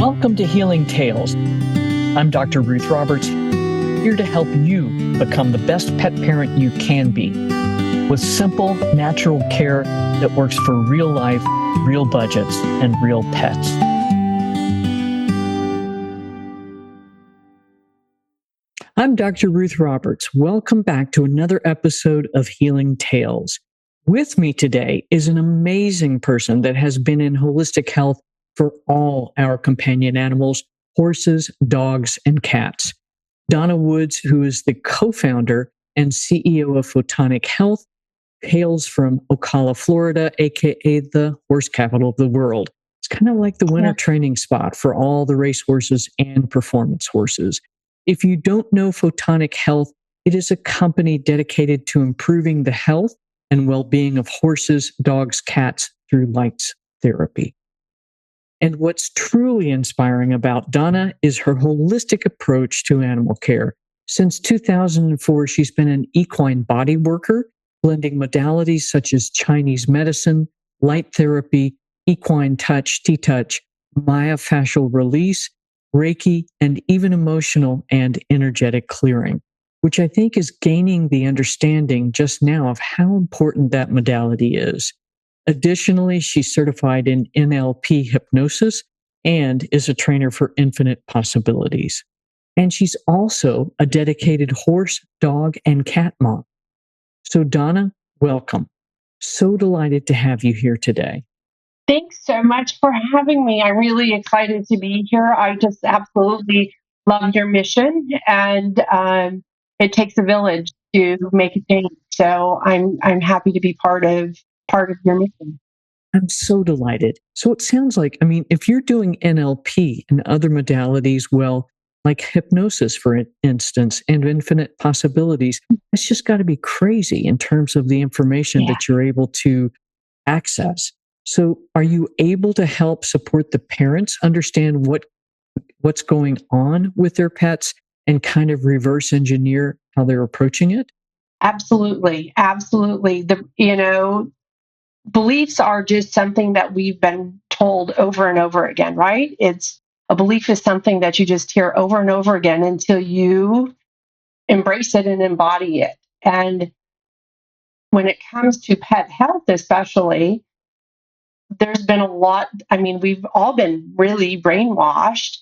Welcome to Healing Tales. I'm Dr. Ruth Roberts, here to help you become the best pet parent you can be with simple, natural care that works for real life, real budgets, and real pets. I'm Dr. Ruth Roberts. Welcome back to another episode of Healing Tales. With me today is an amazing person that has been in holistic health for all our companion animals, horses, dogs, and cats. Donna Woods, who is the co-founder and CEO of Photonic Health, hails from Ocala, Florida, aka the horse capital of the world. It's kind of like the winter training spot for all the race horses and performance horses. If you don't know Photonic Health, it is a company dedicated to improving the health and well-being of horses, dogs, cats through light therapy. And what's truly inspiring about Donna is her holistic approach to animal care. Since 2004, she's been an equine body worker, blending modalities such as Chinese medicine, light therapy, equine touch, T-touch, myofascial release, Reiki, and even emotional and energetic clearing, which I think is gaining the understanding just now of how important that modality is. Additionally, she's certified in NLP hypnosis and is a trainer for infinite possibilities. And she's also a dedicated horse, dog, and cat mom. So Donna, welcome. So delighted to have you here today. Thanks so much for having me. I'm really excited to be here. I just absolutely love your mission, and it takes a village to make a change. So I'm happy to be part of your mission. I'm so delighted. So it sounds like, if you're doing NLP and other modalities, well, like hypnosis, for instance, and infinite possibilities, it's just got to be crazy in terms of the information that you're able to access. So are you able to help support the parents understand what's going on with their pets and kind of reverse engineer how they're approaching it? Absolutely. Absolutely. Beliefs are just something that we've been told over and over again, right? A belief is something that you just hear over and over again until you embrace it and embody it. And when it comes to pet health, especially, there's been a lot. We've all been really brainwashed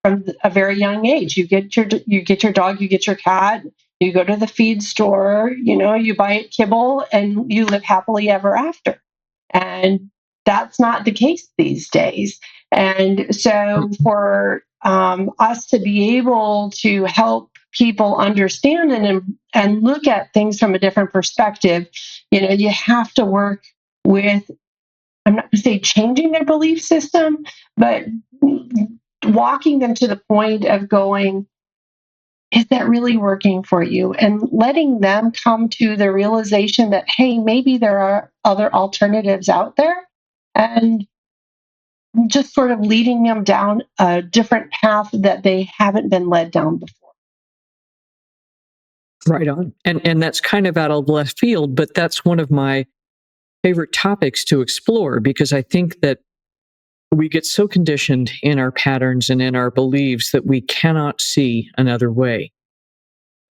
from a very young age. You get your dog, you get your cat, you go to the feed store, you buy it kibble, and you live happily ever after. And that's not the case these days. And so for us to be able to help people understand and look at things from a different perspective, you have to work with, I'm not going to say changing their belief system, but walking them to the point of going, is that really working for you? And letting them come to the realization that, hey, maybe there are other alternatives out there, and just sort of leading them down a different path that they haven't been led down before. Right on. And that's kind of out of left field, but that's one of my favorite topics to explore, because I think that we get so conditioned in our patterns and in our beliefs that we cannot see another way.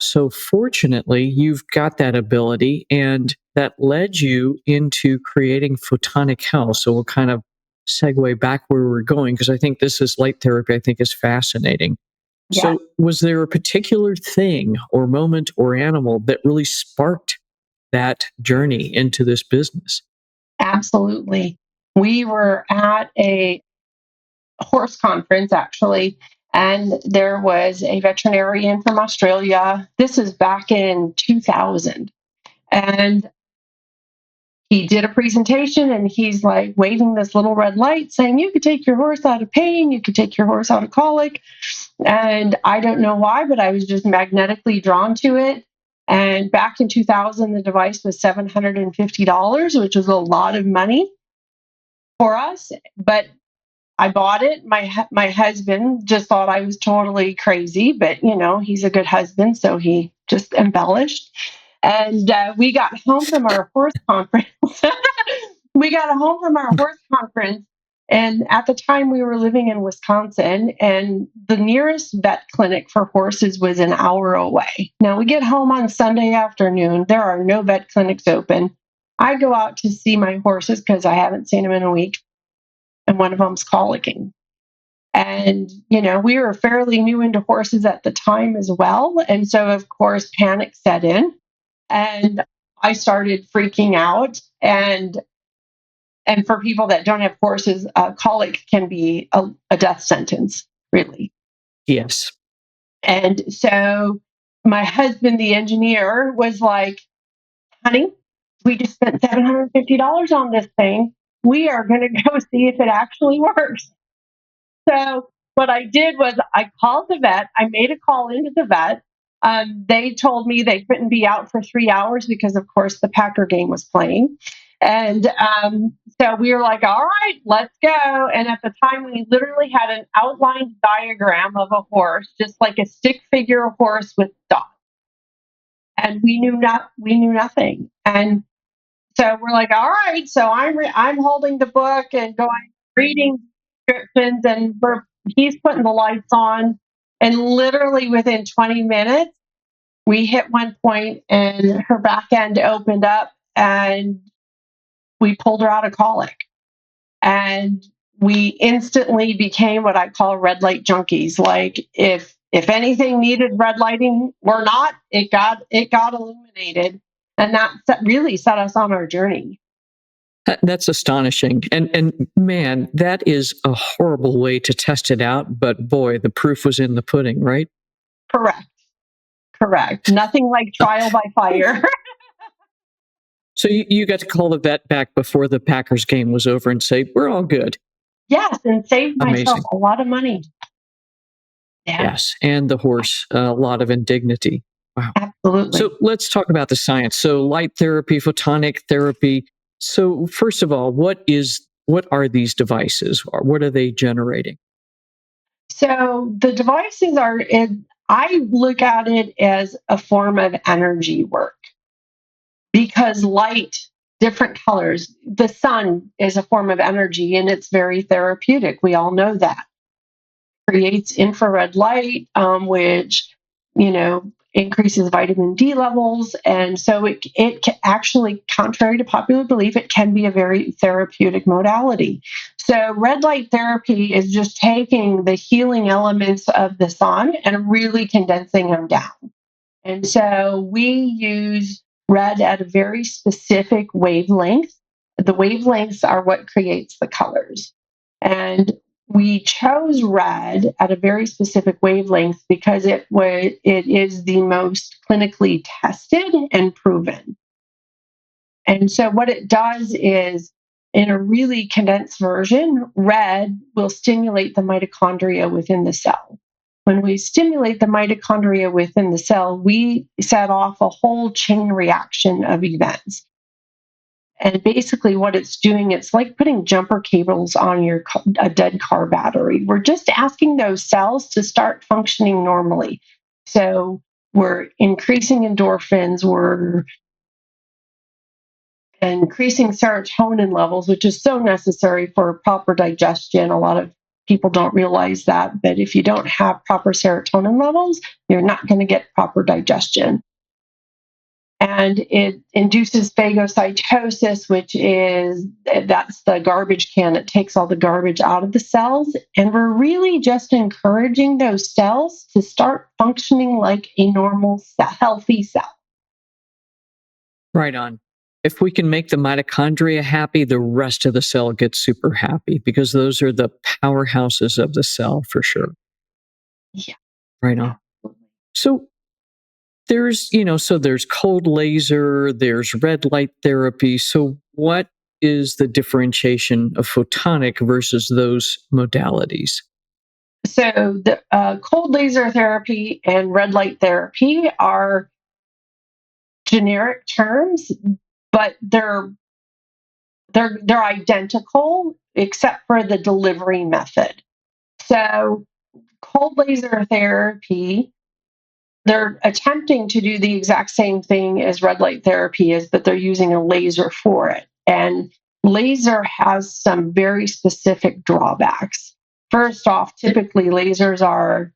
So fortunately, you've got that ability, and that led you into creating Photonic Health. So we'll kind of segue back where we're going, because I think this is light therapy, I think is fascinating. Yeah. So was there a particular thing or moment or animal that really sparked that journey into this business? Absolutely. We were at a horse conference, actually, and there was a veterinarian from Australia. This is back in 2000. And he did a presentation, and he's like waving this little red light saying, you could take your horse out of pain, you could take your horse out of colic. And I don't know why, but I was just magnetically drawn to it. And back in 2000, the device was $750, which was a lot of money for us. But I bought it. My husband just thought I was totally crazy, but he's a good husband, so he just embellished. And we got home from our horse conference. We got home from our horse conference, And at the time, we were living in Wisconsin, and the nearest vet clinic for horses was an hour away. Now, we get home on Sunday afternoon. There are no vet clinics open. I go out to see my horses because I haven't seen them in a week, and one of them's colicking. And, we were fairly new into horses at the time as well. And so, of course, panic set in, and I started freaking out. And for people that don't have horses, colic can be a death sentence, really. Yes. And so my husband, the engineer, was like, honey, we just spent $750 on this thing. We are going to go see if it actually works. So what I did was I called the vet. I made a call into the vet. They told me they couldn't be out for 3 hours because, of course, the Packer game was playing. And so we were like, all right, let's go. And at the time, we literally had an outlined diagram of a horse, just like a stick figure horse with dots. And we knew nothing. And so we're like, all right. So I'm holding the book and going reading descriptions, and he's putting the lights on, and literally within 20 minutes, we hit one point, and her back end opened up, and we pulled her out of colic, and we instantly became what I call red light junkies. Like if anything needed red lighting or not, it got illuminated, and really set us on our journey. That's astonishing. And man, that is a horrible way to test it out. But boy, the proof was in the pudding, right? Correct. Correct. Nothing like trial by fire. So you got to call the vet back before the Packers game was over and say, we're all good. Yes, and saved myself Amazing. a lot of money. Yeah, Yes. And the horse, a lot of indignity. Wow. absolutely. So let's talk about the science. So light therapy, photonic therapy. So first of all, what are these devices? Or what are they generating? So the devices I look at it as a form of energy work, because light, different colors, the sun is a form of energy, and it's very therapeutic. We all know that. Creates infrared light, which increases vitamin D levels, and so it can actually, contrary to popular belief, it can be a very therapeutic modality. So red light therapy is just taking the healing elements of the sun and really condensing them down. And so we use red at a very specific wavelength. The wavelengths are what creates the colors. And we chose red at a very specific wavelength because it is the most clinically tested and proven. And so what it does is, in a really condensed version, red will stimulate the mitochondria within the cell. When we stimulate the mitochondria within the cell, we set off a whole chain reaction of events. And basically, what it's doing, it's like putting jumper cables on a dead car battery. We're just asking those cells to start functioning normally. So we're increasing endorphins, we're increasing serotonin levels, which is so necessary for proper digestion. A lot of people don't realize that, but if you don't have proper serotonin levels, you're not going to get proper digestion. And it induces phagocytosis, that's the garbage can. It takes all the garbage out of the cells. And we're really just encouraging those cells to start functioning like a normal, healthy cell. Right on. If we can make the mitochondria happy, the rest of the cell gets super happy because those are the powerhouses of the cell for sure. Yeah. Right on. So there's cold laser, there's red light therapy. So what is the differentiation of photonic versus those modalities? So the cold laser therapy and red light therapy are generic terms, but they're identical except for the delivery method. So cold laser therapy, they're attempting to do the exact same thing as red light therapy is, but they're using a laser for it. And laser has some very specific drawbacks. First off, typically lasers are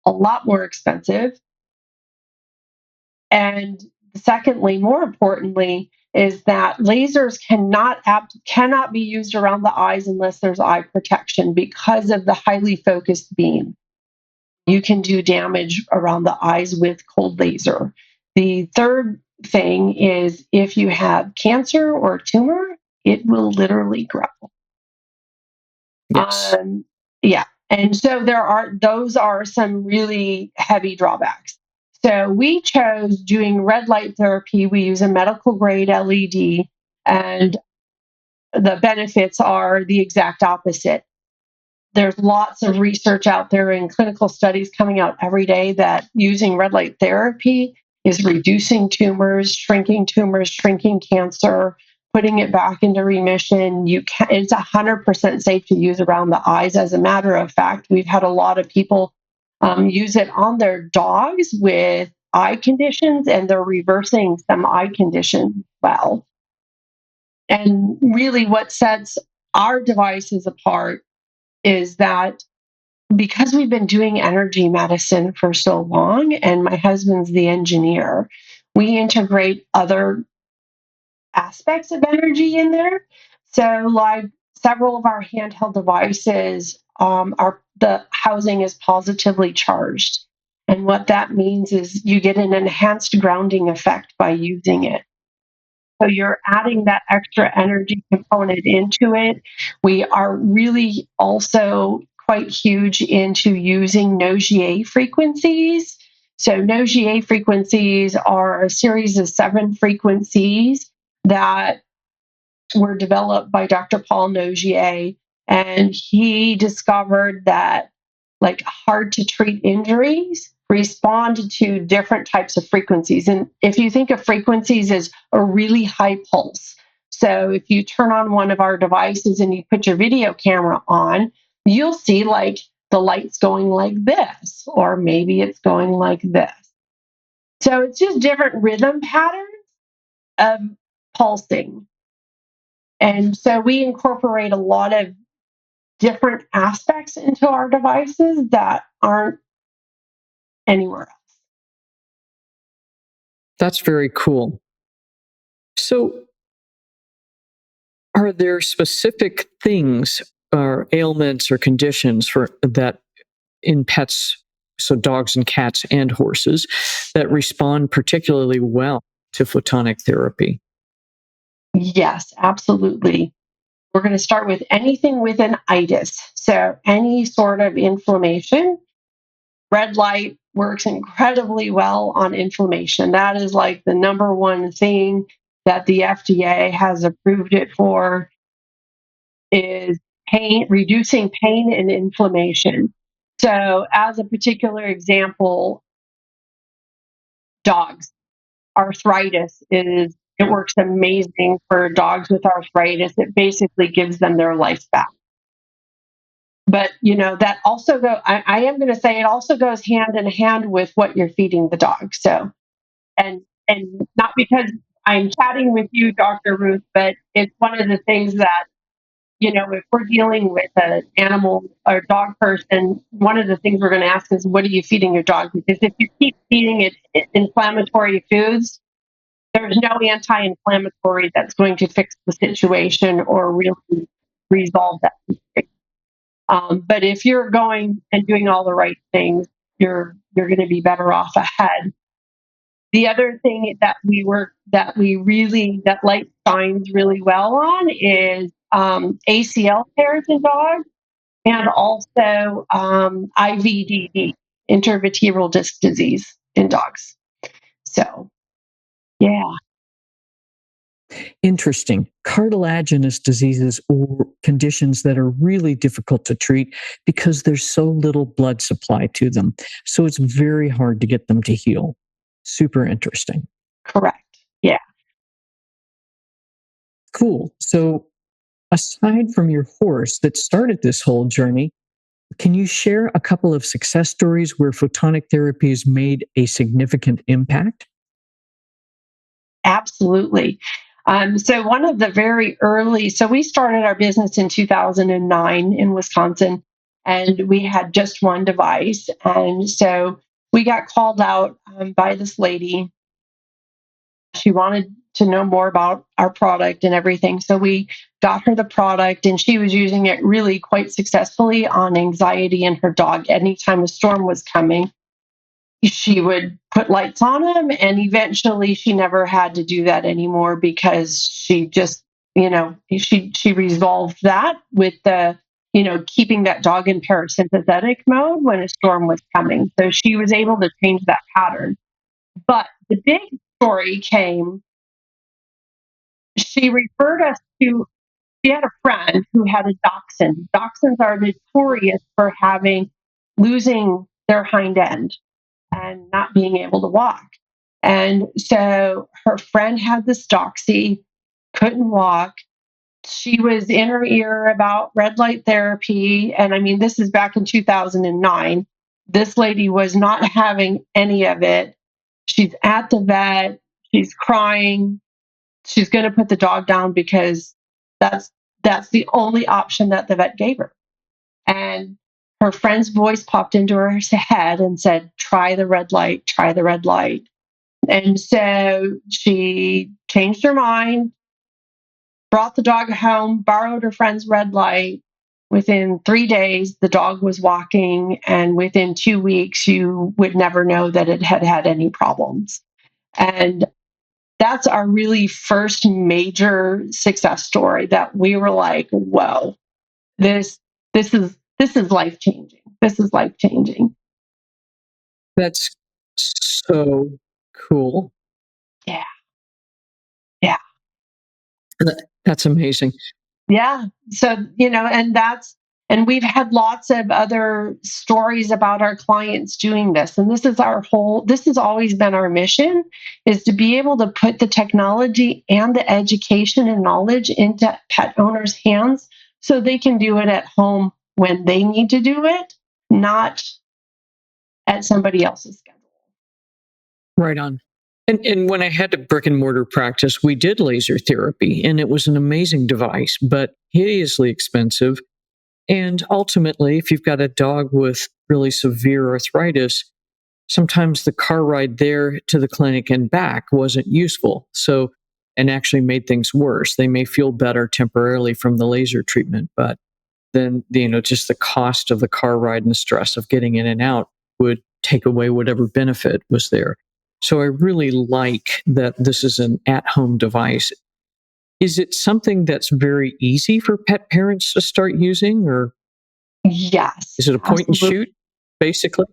a lot more expensive. And secondly, more importantly, is that lasers cannot be used around the eyes unless there's eye protection because of the highly focused beam. You can do damage around the eyes with cold laser. The third thing is if you have cancer or tumor, it will literally grow. Yes. Yeah. And so those are some really heavy drawbacks. So we chose doing red light therapy. We use a medical grade LED, and the benefits are the exact opposite. There's lots of research out there and clinical studies coming out every day that using red light therapy is reducing tumors, shrinking cancer, putting it back into remission. It's 100% safe to use around the eyes. As a matter of fact, we've had a lot of people use it on their dogs with eye conditions, and they're reversing some eye conditions well. And really, what sets our devices apart is that because we've been doing energy medicine for so long, and my husband's the engineer, we integrate other aspects of energy in there. So, like several of our handheld devices, the housing is positively charged. And what that means is you get an enhanced grounding effect by using it. So you're adding that extra energy component into it. We are really also quite huge into using Nogier frequencies. So Nogier frequencies are a series of 7 frequencies that were developed by Dr. Paul Nogier, and he discovered that like hard to treat injuries respond to different types of frequencies. And if you think of frequencies as a really high pulse, so if you turn on one of our devices and you put your video camera on, you'll see like the lights going like this, or maybe it's going like this. So it's just different rhythm patterns of pulsing. And so we incorporate a lot of different aspects into our devices that aren't anywhere else. That's very cool. So, are there specific things or ailments or conditions for that in pets, so dogs and cats and horses, that respond particularly well to photonic therapy? Yes, absolutely. We're going to start with anything with an itis. So, any sort of inflammation. Red light works incredibly well on inflammation. That is like the number one thing that the FDA has approved it for is reducing pain and inflammation. So, as a particular example, dogs, arthritis it works amazing for dogs with arthritis. It basically gives them their life back. But that also I am going to say it also goes hand in hand with what you're feeding the dog. So and not because I'm chatting with you, Dr. Ruth, but it's one of the things that if we're dealing with an animal or dog person, one of the things we're going to ask is, what are you feeding your dog? Because if you keep feeding it inflammatory foods, there's no anti-inflammatory that's going to fix the situation or really resolve that. But if you're going and doing all the right things, you're going to be better off ahead. The other thing that light shines really well on is ACL tears in dogs, and also IVDD, intervertebral disc disease in dogs. So yeah. Interesting. Cartilaginous diseases or conditions that are really difficult to treat because there's so little blood supply to them. So it's very hard to get them to heal. Super interesting. Correct. Yeah. Cool. So, aside from your horse that started this whole journey, can you share a couple of success stories where photonic therapy has made a significant impact? Absolutely. So one of the very early, so we started our business in 2009 in Wisconsin, and we had just one device. And so we got called out by this lady. She wanted to know more about our product and everything. So we got her the product, and she was using it really quite successfully on anxiety in her dog. Anytime a storm was coming, she would put lights on him, and eventually she never had to do that anymore because she just, she resolved that with the, keeping that dog in parasympathetic mode when a storm was coming. So she was able to change that pattern. But the big story came, she referred us to, she had a friend who had a dachshund. Dachshunds are notorious for losing their hind end and not being able to walk. And so her friend had this doxy, couldn't walk. She was in her ear about red light therapy. And I mean, this is back in 2009. This lady was not having any of it. She's at the vet. She's crying. She's going to put the dog down because that's that's the only option that the vet gave her. And her friend's voice popped into her head and said, try the red light, try the red light. And so she changed her mind, brought the dog home, borrowed her friend's red light. Within 3 days, the dog was walking, and within 2 weeks, you would never know that it had had any problems. And that's our really first major success story that we were like, whoa, this this is life changing. This is life changing. That's so cool. Yeah, yeah, That's amazing. yeah. So and we've had lots of other stories about our clients doing this. And this has always been our mission, is to be able to put the technology and the education and knowledge into pet owners' hands so they can do it at home when they need to do it, not at somebody else's schedule. Right on. And when I had a brick and mortar practice, we did laser therapy, and it was an amazing device, but hideously expensive. And ultimately, if you've got a dog with really severe arthritis, sometimes the car ride there to the clinic and back wasn't useful. So, and actually made things worse. They may feel better temporarily from the laser treatment, but then, just the cost of the car ride and the stress of getting in and out would take away whatever benefit was there. So I really like that this is an at home device. Is it something that's very easy for pet parents to start using, or Yes, is it a point and absolutely. shoot, basically?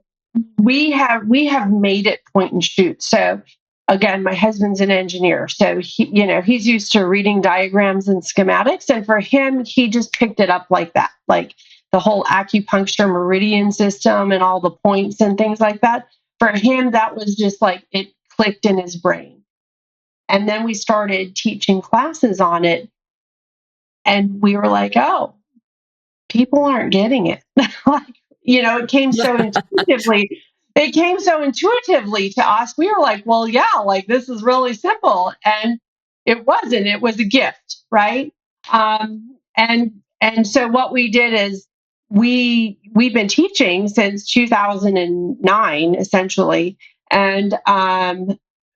We have made it point and shoot. So again, my husband's an engineer, so he's used to reading diagrams and schematics, and for him, he just picked it up like that, like the whole acupuncture meridian system and all the points and things like that. For him, that was just like it clicked in his brain. And then we started teaching classes on it, and we were like, oh, people aren't getting it. Like, it came so intuitively. It came so intuitively to us. We were like, well, yeah, like this is really simple. And it wasn't. It was a gift, right? And so what we did is we've been teaching since 2009, essentially. And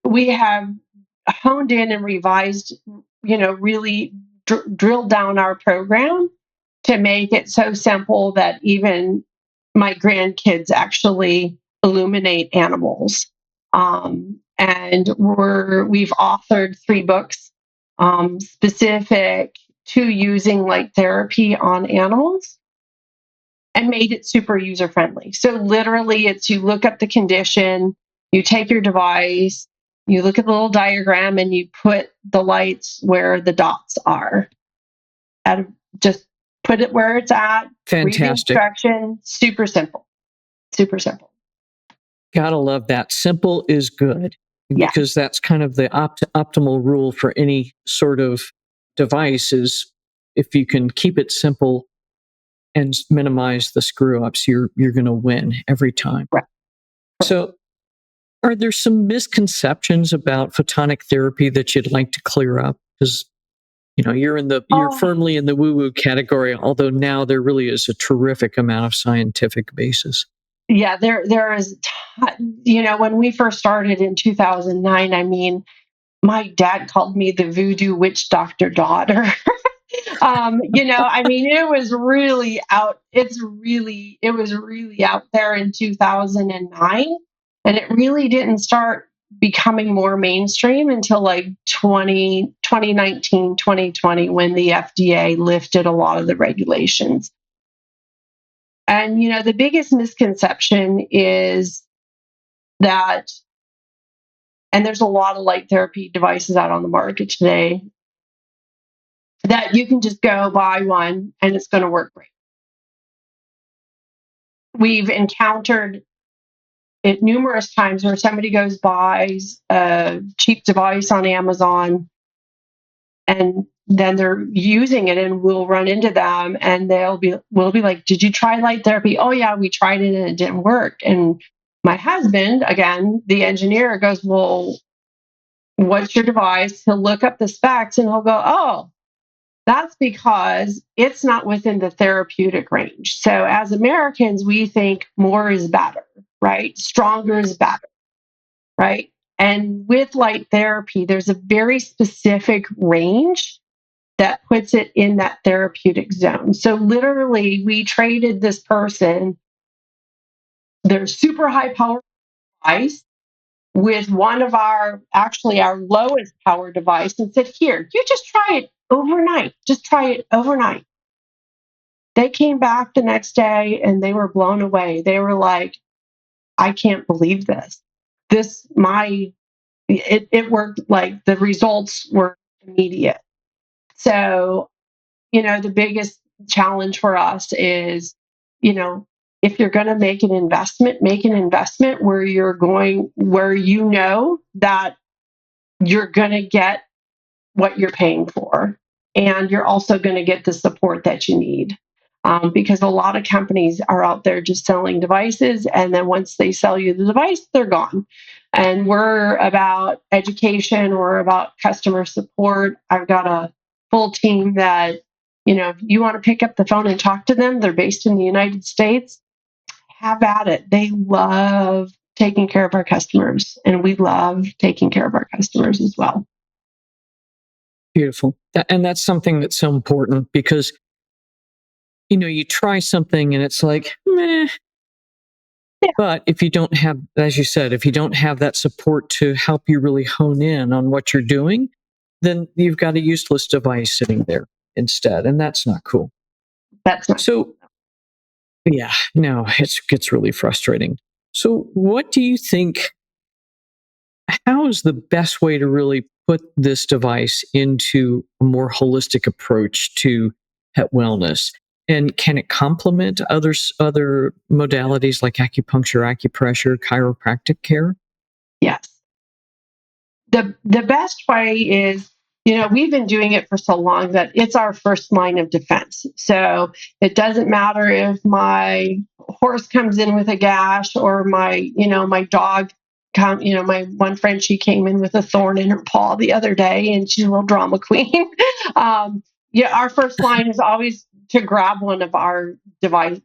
we have honed in and revised, really drilled down our program to make it so simple that even my grandkids actually illuminate animals. And we've authored 3 books specific to using light therapy on animals and made it super user friendly. So literally, it's you look up the condition, you take your device, you look at the little diagram, and you put the lights where the dots are. Just put it where it's at, read the Fantastic. instruction, super simple, super simple. Gotta love that. Simple is good, Yeah, because that's kind of the optimal rule for any sort of device is if you can keep it simple and minimize the screw ups, you're going to win every time. right. So, are there some misconceptions about photonic therapy that you'd like to clear up? because you're Oh, firmly in the woo-woo category, although now there really is a terrific amount of scientific basis. yeah, there is, when we first started in 2009, I mean, my dad called me the voodoo witch doctor daughter. I mean, it was really out. It was really out there in 2009. And it really didn't start becoming more mainstream until like 2019, 2020, when the FDA lifted a lot of the regulations. And, the biggest misconception is that, and there's a lot of light therapy devices out on the market today, that you can just go buy one and it's going to work great. We've encountered it numerous times where somebody goes buys a cheap device on Amazon, and then they're using it, and we'll run into them and we'll be like, "Did you try light therapy?" "Oh yeah, we tried it and it didn't work." And my husband, again, the engineer, goes, "Well, what's your device?" He'll look up the specs and he'll go, "Oh, that's because it's not within the therapeutic range." So as Americans, we think more is better, right? Stronger is better, right? And with light therapy, there's a very specific range that puts it in that therapeutic zone. So literally, we traded this person their super high power device with one of our lowest power device, and said, "Here, you just try it overnight. Just try it overnight." They came back the next day and they were blown away. They were like, "I can't believe this. This, my, it worked." Like, the results were immediate. So, the biggest challenge for us is, you know, if you're going to make an investment where you know that you're going to get what you're paying for. And you're also going to get the support that you need. Because a lot of companies are out there just selling devices. And then once they sell you the device, they're gone. And we're about education, we're about customer support. I've got a full team that, you want to pick up the phone and talk to them. They're based in the United States. Have at it. They love taking care of our customers, and we love taking care of our customers as well. Beautiful. And that's something that's so important because, you try something and it's like, meh. But if you don't have, as you said, if you don't have that support to help you really hone in on what you're doing, then you've got a useless device sitting there instead. And that's not cool. That's not cool. So, yeah, no, it gets really frustrating. So, what do you think? How is the best way to really put this device into a more holistic approach to pet wellness? And can it complement other modalities like acupuncture, acupressure, chiropractic care? Yes. The best way is, we've been doing it for so long that it's our first line of defense. So it doesn't matter if my horse comes in with a gash, or my dog my one friend, she came in with a thorn in her paw the other day, and she's a little drama queen. Yeah, our first line is always to grab one of our device,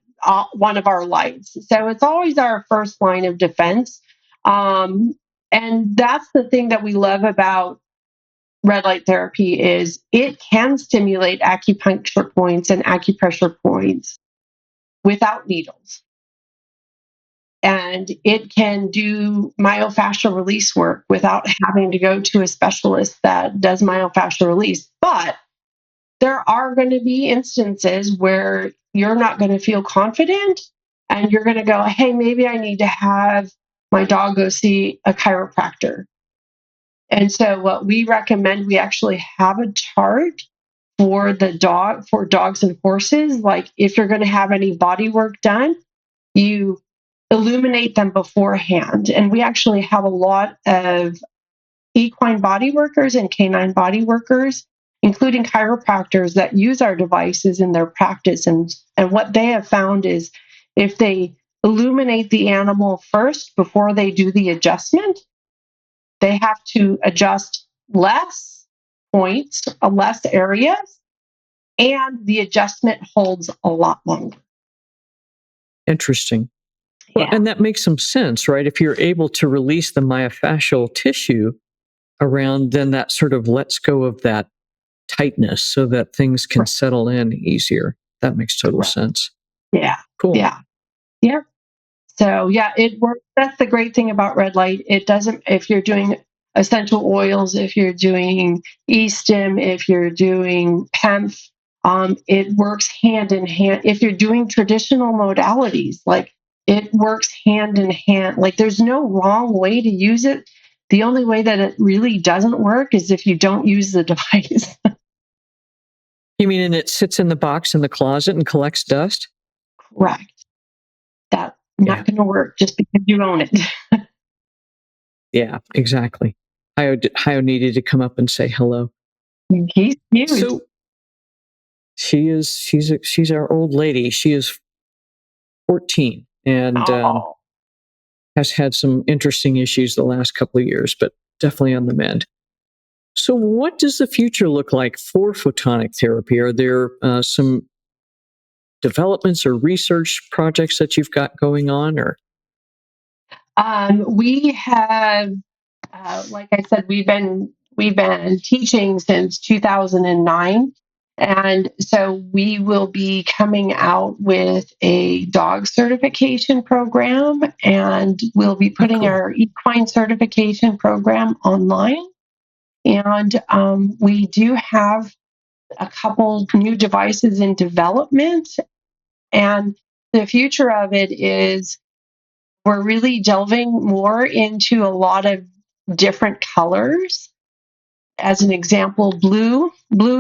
one of our lights. So it's always our first line of defense. Um, and that's the thing that we love about red light therapy, is it can stimulate acupuncture points and acupressure points without needles. And it can do myofascial release work without having to go to a specialist that does myofascial release. But there are going to be instances where you're not going to feel confident, and you're going to go, "Hey, maybe I need to have my dog go see a chiropractor." And so what we recommend, we actually have a chart for dogs and horses. Like, if you're going to have any body work done, you illuminate them beforehand. And we actually have a lot of equine body workers and canine body workers, including chiropractors, that use our devices in their practice. And what they have found is, if they illuminate the animal first before they do the adjustment, they have to adjust less points, less areas, and the adjustment holds a lot longer. Interesting. Well, Yeah, and that makes some sense, right? If you're able to release the myofascial tissue around, then that sort of lets go of that tightness so that things can correct. settle in easier. That makes total Correct. sense. Yeah, Cool. yeah, yeah. So yeah, it works. That's the great thing about red light. It doesn't, if you're doing essential oils, if you're doing e-stim, if you're doing PEMF, it works hand in hand. If you're doing traditional modalities, like it works hand in hand. Like there's no wrong way to use it. The only way that it really doesn't work is if you don't use the device. You mean and it sits in the box in the closet and collects dust? Correct. That's Yeah. not going to work just because you own it. Yeah, exactly. Hio needed to come up and say hello. He's huge. So she's our old lady. She is 14 and Oh. has had some interesting issues the last couple of years, but definitely on the mend. So, what does the future look like for photonic therapy? Are there some developments or research projects that you've got going on? Or We have, like I said, we've been teaching since 2009, and so we will be coming out with a dog certification program, and we'll be oh, putting cool, our equine certification program online. And we do have a couple new devices in development, and the future of it is we're really delving more into a lot of different colors. As an example, blue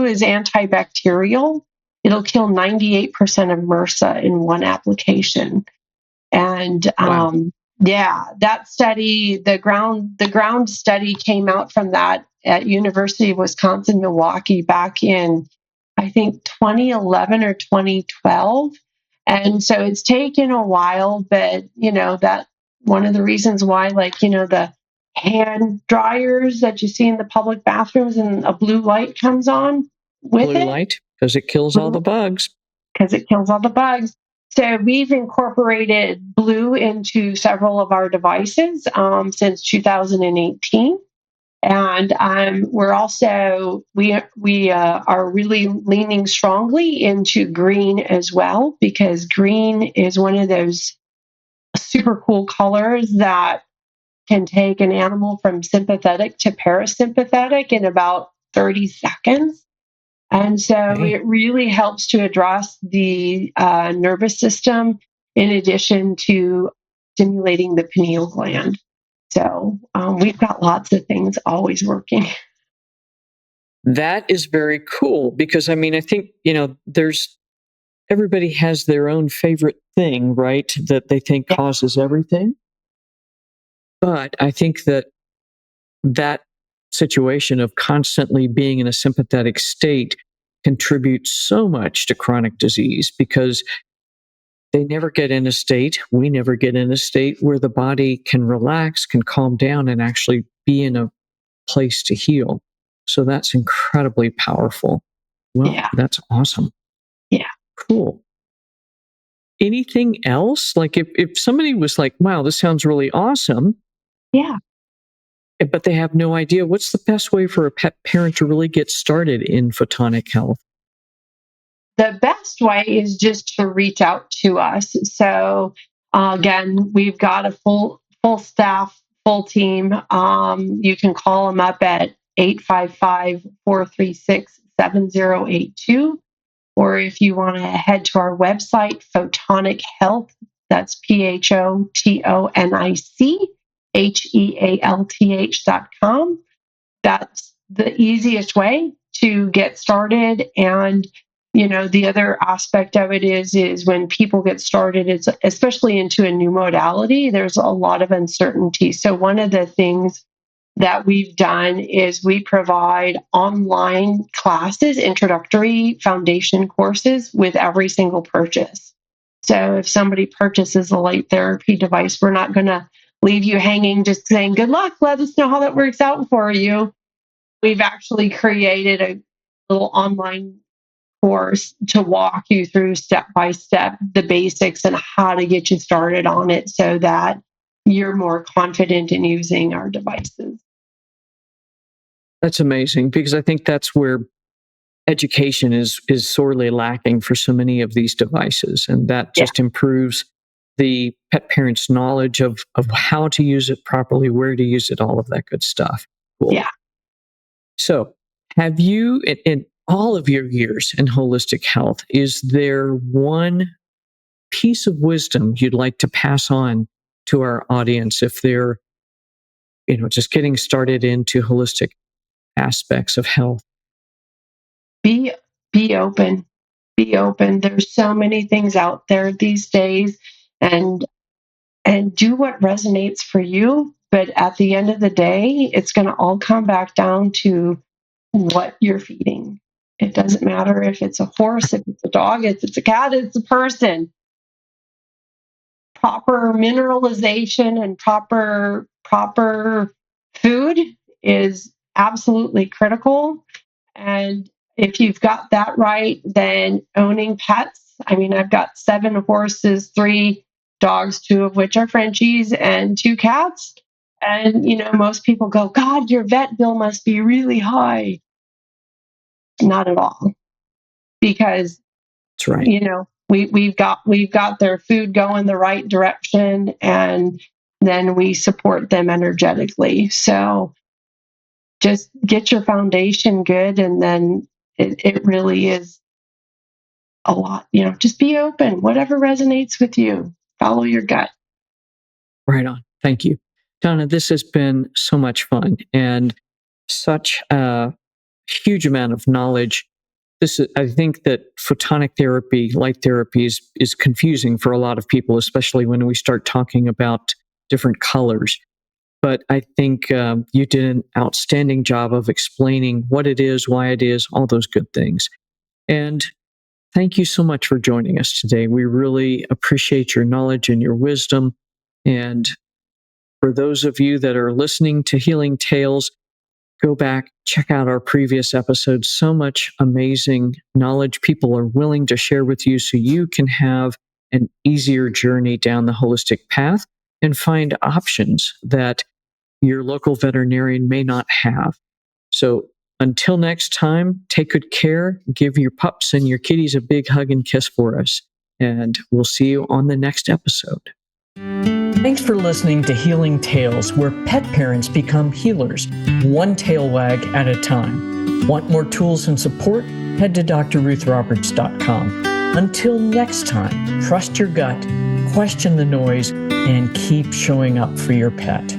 is antibacterial. It'll kill 98% of MRSA in one application. And wow, yeah, that study, the ground study came out from that at University of Wisconsin Milwaukee back in, I think, 2011 or 2012. And so it's taken a while, but that one of the reasons why, like, the hand dryers that you see in the public bathrooms and a blue light comes on with blue it, light because it kills all the bugs. because it kills all the bugs. So we've incorporated blue into several of our devices since 2018, and we are really leaning strongly into green as well, because green is one of those super cool colors that can take an animal from sympathetic to parasympathetic in about 30 seconds. And so Okay. it really helps to address the nervous system in addition to stimulating the pineal gland. So we've got lots of things always working. That is very cool because I mean, I think, there's everybody has their own favorite thing, right? That they think Yeah, causes everything. But I think that situation of constantly being in a sympathetic state contributes so much to chronic disease because they never get in a state, we never get in a state where the body can relax, can calm down, and actually be in a place to heal. So that's incredibly powerful. Well, yeah, that's awesome. yeah, Cool. Anything else? Like if somebody was like, wow, this sounds really awesome, yeah. but they have no idea, what's the best way for a pet parent to really get started in photonic health? The best way is just to reach out to us. So again, we've got a full staff, full team. You can call them up at 855-436-7082. Or if you want to head to our website, Photonic Health, that's PHOTONICHEALTH.com. That's the easiest way to get started. And the other aspect of it is when people get started, it's especially into a new modality, there's a lot of uncertainty. So one of the things that we've done is we provide online classes, introductory foundation courses with every single purchase. So if somebody purchases a light therapy device, we're not going to leave you hanging just saying, good luck, let us know how that works out for you. We've actually created a little online course to walk you through step by step the basics and how to get you started on it so that you're more confident in using our devices. That's amazing because I think that's where education is sorely lacking for so many of these devices, and that Yeah, just improves the pet parent's knowledge of how to use it properly, where to use it, all of that good stuff. Cool. yeah. So, have you, in all of your years in holistic health, is there one piece of wisdom you'd like to pass on to our audience if they're, just getting started into holistic aspects of health? Be be open. Be open. There's so many things out there these days, and do what resonates for you. But at the end of the day, it's going to all come back down to what you're feeding. It doesn't matter if it's a horse, if it's a dog, if it's a cat, it's a person. Proper mineralization and proper food is absolutely critical. And if you've got that right, then owning pets. I mean, I've got 7 horses, 3 dogs, 2 of which are Frenchies, and 2 cats. And most people go, God, your vet bill must be really high. Not at all, because That's right. we've got their food going the right direction, and then we support them energetically. So just get your foundation good, and then it really is a lot. Just be open, whatever resonates with you, follow your gut. Right on. Thank you. Donna, this has been so much fun and such a huge amount of knowledge. I think that photonic therapy, light therapy, is confusing for a lot of people, especially when we start talking about different colors. But I think you did an outstanding job of explaining what it is, why it is, all those good things. And thank you so much for joining us today. We really appreciate your knowledge and your wisdom. And for those of you that are listening to Healing Tales, go back, check out our previous episodes. So much amazing knowledge people are willing to share with you so you can have an easier journey down the holistic path and find options that your local veterinarian may not have. So until next time, take good care, give your pups and your kitties a big hug and kiss for us, and we'll see you on the next episode. Thanks for listening to Healing Tales, where pet parents become healers, one tail wag at a time. Want more tools and support? Head to drruthroberts.com. Until next time, trust your gut, question the noise, and keep showing up for your pet.